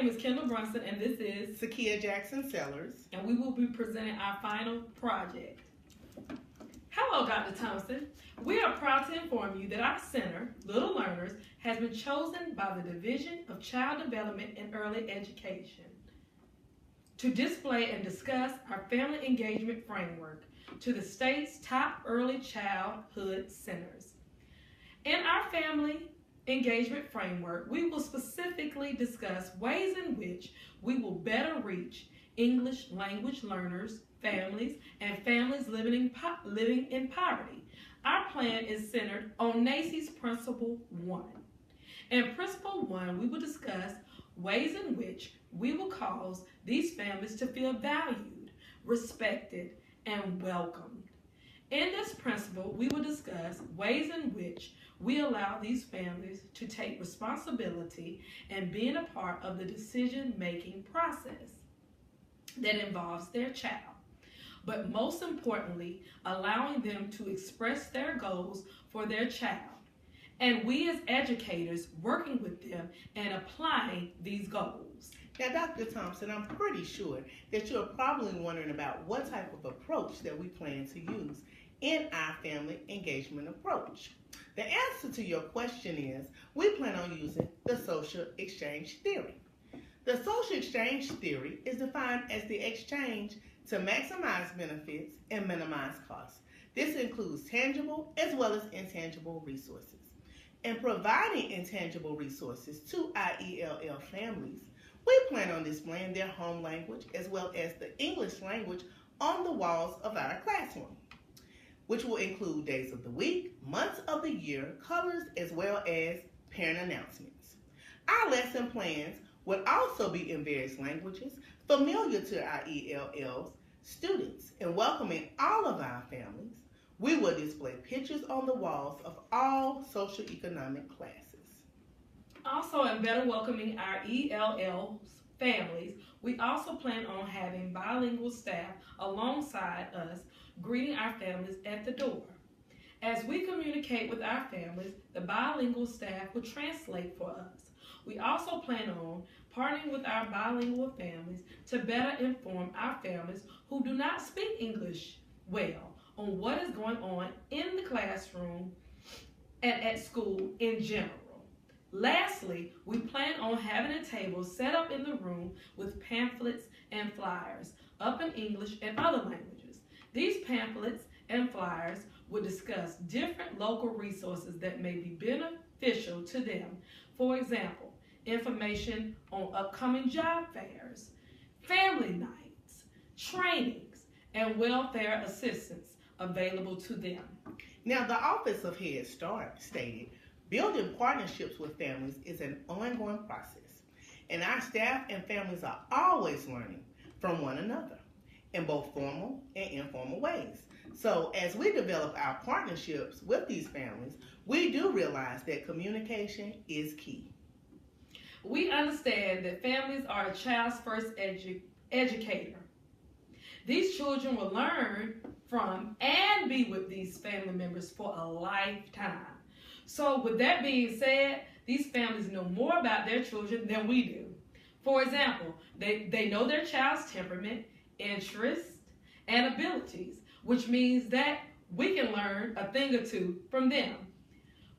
name is Kendall Brunson, and this is Sakia Jackson Sellers. And we will be presenting our final project. Hello, Dr. Thompson. We are proud to inform you that our center, Little Learners, has been chosen by the Division of Child Development and Early Education to display and discuss our family engagement framework to the state's top early childhood centers. In our family engagement framework, we will specifically discuss ways in which we will better reach English language learners, families, and families living in poverty. Our plan is centered on Naeyc's Principle 1. In Principle 1, we will discuss ways in which we will cause these families to feel valued, respected, and welcomed. In this principle, we will discuss ways in which we allow these families to take responsibility and being a part of the decision-making process that involves their child. But most importantly, allowing them to express their goals for their child. And we as educators working with them and applying these goals. Now, Dr. Thompson, I'm pretty sure that you're probably wondering about what type of approach that we plan to use in our family engagement approach. The answer to your question is we plan on using the social exchange theory. The social exchange theory is defined as the exchange to maximize benefits and minimize costs. This includes tangible as well as intangible resources. In providing intangible resources to our ELL families, we plan on displaying their home language as well as the English language on the walls of our classroom, which will include days of the week, months of the year, colors, as well as parent announcements. Our lesson plans would also be in various languages familiar to our ELL's students. And welcoming all of our families, we will display pictures on the walls of all socioeconomic classes. Also, in better welcoming our ELL families, we also plan on having bilingual staff alongside us greeting our families at the door. As we communicate with our families, the bilingual staff will translate for us. We also plan on partnering with our bilingual families to better inform our families who do not speak English well on what is going on in the classroom and at school in general. Lastly, we plan on having a table set up in the room with pamphlets and flyers up in English and other languages. These pamphlets and flyers will discuss different local resources that may be beneficial to them. For example, information on upcoming job fairs, family nights, trainings, and welfare assistance available to them. Now, the Office of Head Start stated, building partnerships with families is an ongoing process, and our staff and families are always learning from one another in both formal and informal ways. So as we develop our partnerships with these families, we do realize that communication is key. We understand that families are a child's first educator. These children will learn from and be with these family members for a lifetime. So with that being said, these families know more about their children than we do. For example, they know their child's temperament, interests, and abilities, which means that we can learn a thing or two from them.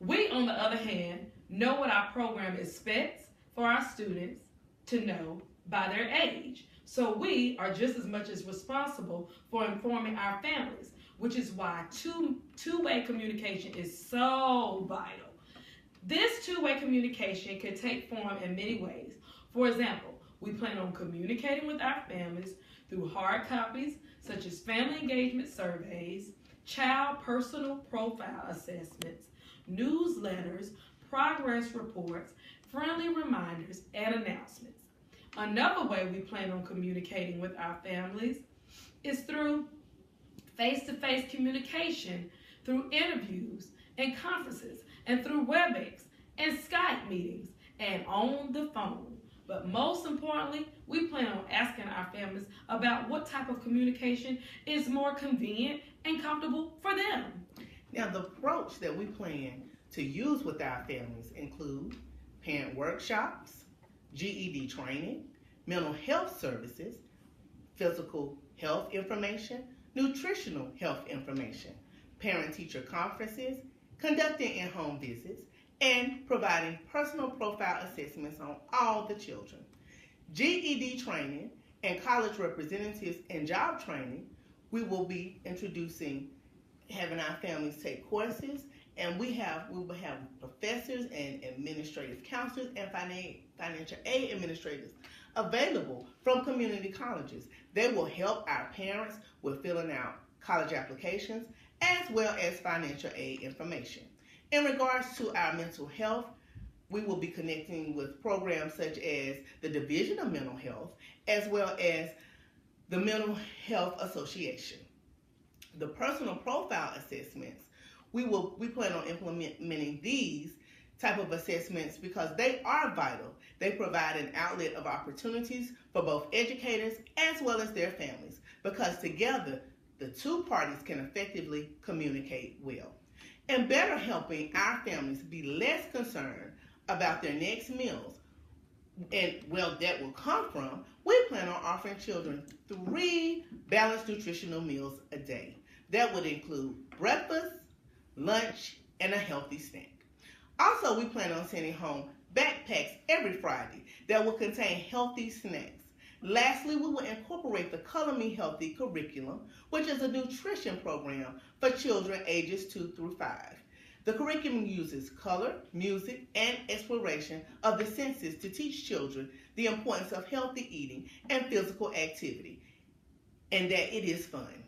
We, on the other hand, know what our program expects for our students to know by their age. So we are just as much as responsible for informing our families, which is why two-way communication is so vital. This two-way communication can take form in many ways. For example, we plan on communicating with our families through hard copies, such as family engagement surveys, child personal profile assessments, newsletters, progress reports, friendly reminders, and announcements. Another way we plan on communicating with our families is through face-to-face communication, through interviews and conferences, and through WebEx and Skype meetings, and on the phone. But most importantly, we plan on asking our families about what type of communication is more convenient and comfortable for them. Now, the approach that we plan to use with our families include parent workshops, GED training, mental health services, physical health information, nutritional health information, parent-teacher conferences, conducting in-home visits, and providing personal profile assessments on all the children. GED training and college representatives and job training, we will be introducing, having our families take courses, and we will have professors and administrative counselors and financial aid administrators available from community colleges. They will help our parents with filling out college applications as well as financial aid information. In regards to our mental health, we will be connecting with programs such as the Division of Mental Health as well as the Mental Health Association. The personal profile assessments, we plan on implementing these type of assessments because they are vital. They provide an outlet of opportunities for both educators as well as their families, because together the two parties can effectively communicate well. And better helping our families be less concerned about their next meals and that will come from, we plan on offering children 3 balanced nutritional meals a day. That would include breakfast, lunch, and a healthy snack. Also, we plan on sending home backpacks every Friday that will contain healthy snacks. Lastly, we will incorporate the Color Me Healthy curriculum, which is a nutrition program for children ages 2 through 5. The curriculum uses color, music, and exploration of the senses to teach children the importance of healthy eating and physical activity, and that it is fun.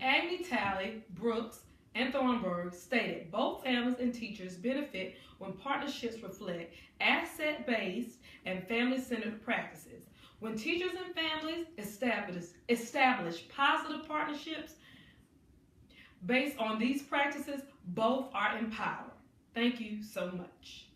Agnew, Talley, Brooks, and Thornburg stated both families and teachers benefit when partnerships reflect asset-based and family-centered practices. When teachers and families establish positive partnerships based on these practices, both are empowered. Thank you so much.